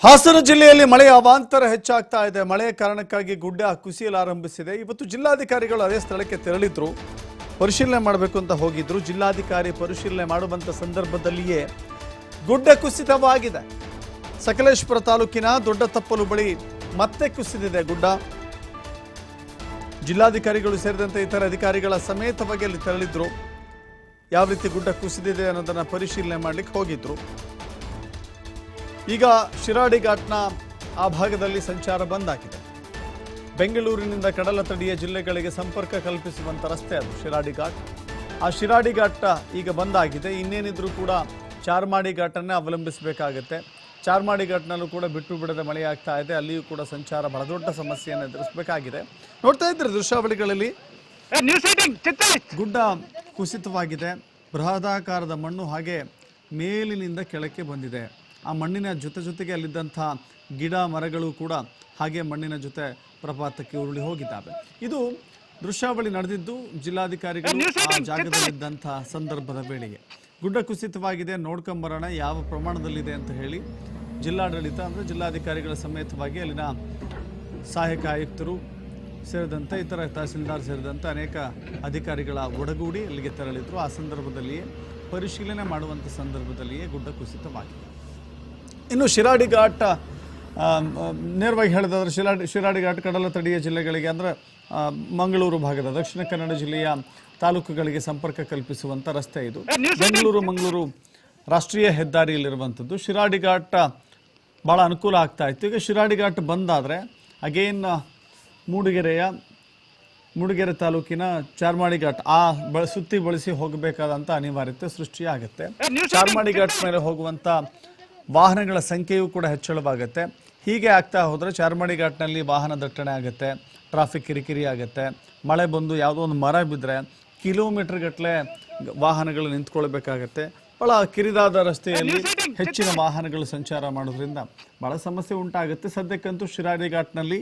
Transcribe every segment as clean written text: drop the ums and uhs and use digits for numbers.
ಹಾಸನ ಜಿಲ್ಲೆಯಲ್ಲಿ ಮಳೆಯ ಅವಾಂತರ ಹೆಚ್ಚಾಗ್ತಾ ಇದೆ. ಮಳೆಯ ಕಾರಣಕ್ಕಾಗಿ ಗುಡ್ಡ ಕುಸಿಯಲು ಆರಂಭಿಸಿದೆ. ಇವತ್ತು ಜಿಲ್ಲಾಧಿಕಾರಿಗಳು ಅದೇ ಸ್ಥಳಕ್ಕೆ ತೆರಳಿದ್ರು, ಪರಿಶೀಲನೆ ಮಾಡಬೇಕು ಅಂತ ಹೋಗಿದ್ರು. ಜಿಲ್ಲಾಧಿಕಾರಿ ಪರಿಶೀಲನೆ ಮಾಡುವಂತ ಸಂದರ್ಭದಲ್ಲಿಯೇ ಗುಡ್ಡ ಕುಸಿತವಾಗಿದೆ. ಸಕಲೇಶಪುರ ತಾಲೂಕಿನ ದೊಡ್ಡ ತಪ್ಪಲು ಬಳಿ ಮತ್ತೆ ಕುಸಿದಿದೆ ಗುಡ್ಡ. ಜಿಲ್ಲಾಧಿಕಾರಿಗಳು ಸೇರಿದಂತೆ ಇತರ ಅಧಿಕಾರಿಗಳ ಸಮೇತವಾಗಿ ಅಲ್ಲಿ ತೆರಳಿದ್ರು. ಯಾವ ರೀತಿ ಗುಡ್ಡ ಕುಸಿದಿದೆ ಅನ್ನೋದನ್ನ ಪರಿಶೀಲನೆ ಮಾಡಲಿಕ್ಕೆ ಹೋಗಿದ್ರು. ಈಗ ಶಿರಾಡಿ ಘಾಟ್ನ ಆ ಭಾಗದಲ್ಲಿ ಸಂಚಾರ ಬಂದ್ ಆಗಿದೆ. ಬೆಂಗಳೂರಿನಿಂದ ಕಡಲ ತಡಿಯ ಜಿಲ್ಲೆಗಳಿಗೆ ಸಂಪರ್ಕ ಕಲ್ಪಿಸುವಂತ ರಸ್ತೆ ಅದು ಶಿರಾಡಿ ಘಾಟ್. ಆ ಶಿರಾಡಿ ಘಾಟ್ ಈಗ ಬಂದ್ ಆಗಿದೆ. ಇನ್ನೇನಿದ್ರೂ ಕೂಡ ಚಾರ್ಮಾಡಿ ಘಾಟನ್ನೇ ಅವಲಂಬಿಸಬೇಕಾಗತ್ತೆ. ಚಾರ್ಮಾಡಿ ಘಾಟ್ನಲ್ಲೂ ಕೂಡ ಬಿಟ್ಟು ಬಿಡದೆ ಮಳೆ ಆಗ್ತಾ ಇದೆ. ಅಲ್ಲಿಯೂ ಕೂಡ ಸಂಚಾರ ಬಹಳ ದೊಡ್ಡ ಸಮಸ್ಯೆಯನ್ನು ಎದುರಿಸಬೇಕಾಗಿದೆ. ನೋಡ್ತಾ ಇದ್ರೆ ದೃಶ್ಯಾವಳಿಗಳಲ್ಲಿ ಗುಡ್ಡ ಕುಸಿತವಾಗಿದೆ. ಬೃಹದಾಕಾರದ ಮಣ್ಣು ಹಾಗೆ ಮೇಲಿನಿಂದ ಕೆಳಕ್ಕೆ ಬಂದಿದೆ. ಆ ಮಣ್ಣಿನ ಜೊತೆಗೆ ಅಲ್ಲಿದ್ದಂಥ ಗಿಡ ಮರಗಳು ಕೂಡ ಹಾಗೆ ಮಣ್ಣಿನ ಜೊತೆ ಪ್ರಪಾತಕ್ಕೆ ಉರುಳಿ ಹೋಗಿದ್ದಾವೆ. ಇದು ದೃಶ್ಯಾವಳಿ ನಡೆದಿದ್ದು ಜಿಲ್ಲಾಧಿಕಾರಿಗಳು ಆ ಜಾಗದಲ್ಲಿದ್ದಂಥ ಸಂದರ್ಭದ ವೇಳೆಗೆ. ಗುಡ್ಡ ಕುಸಿತವಾಗಿದೆ, ನೋಡ್ಕೊಂಬರೋಣ ಯಾವ ಪ್ರಮಾಣದಲ್ಲಿದೆ ಅಂತ ಹೇಳಿ ಜಿಲ್ಲಾಡಳಿತ ಅಂದರೆ ಜಿಲ್ಲಾಧಿಕಾರಿಗಳ ಸಮೇತವಾಗಿ ಅಲ್ಲಿನ ಸಹಾಯಕ ಆಯುಕ್ತರು ಸೇರಿದಂತೆ ಇತರ ತಹಸೀಲ್ದಾರ್ ಸೇರಿದಂತೆ ಅನೇಕ ಅಧಿಕಾರಿಗಳ ಒಡಗೂಡಿ ಅಲ್ಲಿಗೆ ತೆರಳಿದ್ರು. ಆ ಸಂದರ್ಭದಲ್ಲಿಯೇ ಪರಿಶೀಲನೆ ಮಾಡುವಂಥ ಸಂದರ್ಭದಲ್ಲಿಯೇ ಗುಡ್ಡ ಕುಸಿತವಾಗಿದೆ. ಇನ್ನು ಶಿರಾಡಿ ಘಾಟ್ ನೇರವಾಗಿ ಹೇಳಿದ್ರೆ ಶಿರಾಡಿ ಘಾಟ್ ಕಡಲ ತಡಿಯ ಜಿಲ್ಲೆಗಳಿಗೆ ಅಂದರೆ ಮಂಗಳೂರು ಭಾಗದ ದಕ್ಷಿಣ ಕನ್ನಡ ಜಿಲ್ಲೆಯ ತಾಲೂಕುಗಳಿಗೆ ಸಂಪರ್ಕ ಕಲ್ಪಿಸುವಂಥ ರಸ್ತೆ ಇದು. ಬೆಂಗಳೂರು ಮಂಗಳೂರು ರಾಷ್ಟ್ರೀಯ ಹೆದ್ದಾರಿಯಲ್ಲಿರುವಂಥದ್ದು. ಶಿರಾಡಿ ಘಾಟ್ ಭಾಳ ಅನುಕೂಲ ಆಗ್ತಾ ಇತ್ತು. ಈಗ ಶಿರಾಡಿ ಘಾಟ್ ಬಂದಾದರೆ ಅಗೇನ್ ಮೂಡಿಗೆರೆ ತಾಲೂಕಿನ ಚಾರ್ಮಾಡಿ ಘಾಟ್ ಸುತ್ತಿ ಬಳಸಿ ಹೋಗಬೇಕಾದಂಥ ಅನಿವಾರ್ಯತೆ ಸೃಷ್ಟಿಯಾಗುತ್ತೆ. ಚಾರ್ಮಾಡಿ ಘಾಟ್ ಮೇಲೆ ಹೋಗುವಂಥ ವಾಹನಗಳ ಸಂಖ್ಯೆಯೂ ಕೂಡ ಹೆಚ್ಚಳವಾಗುತ್ತೆ. ಹೀಗೆ ಆಗ್ತಾ ಹೋದರೆ ಚಾರ್ಮಾಡಿ ಘಾಟ್ನಲ್ಲಿ ವಾಹನ ದಟ್ಟಣೆ ಆಗುತ್ತೆ, ಟ್ರಾಫಿಕ್ ಕಿರಿಕಿರಿ ಆಗುತ್ತೆ. ಮಳೆ ಬಂದು ಯಾವುದೋ ಒಂದು ಮರ ಬಿದ್ದರೆ ಕಿಲೋಮೀಟರ್ ಗಟ್ಟಲೆ ವಾಹನಗಳು ನಿಂತ್ಕೊಳ್ಬೇಕಾಗತ್ತೆ. ಭಾಳ ಕಿರಿದಾದ ರಸ್ತೆಯಲ್ಲಿ ಹೆಚ್ಚಿನ ವಾಹನಗಳು ಸಂಚಾರ ಮಾಡೋದ್ರಿಂದ ಭಾಳ ಸಮಸ್ಯೆ ಉಂಟಾಗುತ್ತೆ. ಸದ್ಯಕ್ಕಂತೂ ಶಿರಾಡಿ ಘಾಟ್ನಲ್ಲಿ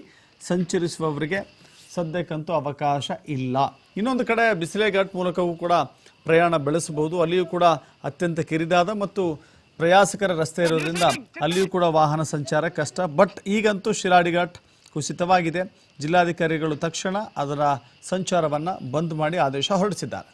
ಸಂಚರಿಸುವವರಿಗೆ ಸದ್ಯಕ್ಕಂತೂ ಅವಕಾಶ ಇಲ್ಲ. ಇನ್ನೊಂದು ಕಡೆ ಬಿಸಿಲೆ ಘಾಟ್ ಮೂಲಕವೂ ಕೂಡ ಪ್ರಯಾಣ ಬೆಳೆಸಬಹುದು. ಅಲ್ಲಿಯೂ ಕೂಡ ಅತ್ಯಂತ ಕಿರಿದಾದ ಮತ್ತು ಪ್ರಯಾಸಕರ ರಸ್ತೆ ಇರೋದ್ರಿಂದ ಅಲ್ಲಿಯೂ ಕೂಡ ವಾಹನ ಸಂಚಾರ ಕಷ್ಟ. ಬಟ್ ಈಗಂತೂ ಶಿರಾಡಿ ಘಾಟ್ ಕುಸಿತವಾಗಿದೆ. ಜಿಲ್ಲಾಧಿಕಾರಿಗಳು ತಕ್ಷಣ ಅದರ ಸಂಚಾರವನ್ನು ಬಂದ್ ಮಾಡಿ ಆದೇಶ ಹೊರಡಿಸಿದ್ದಾರೆ.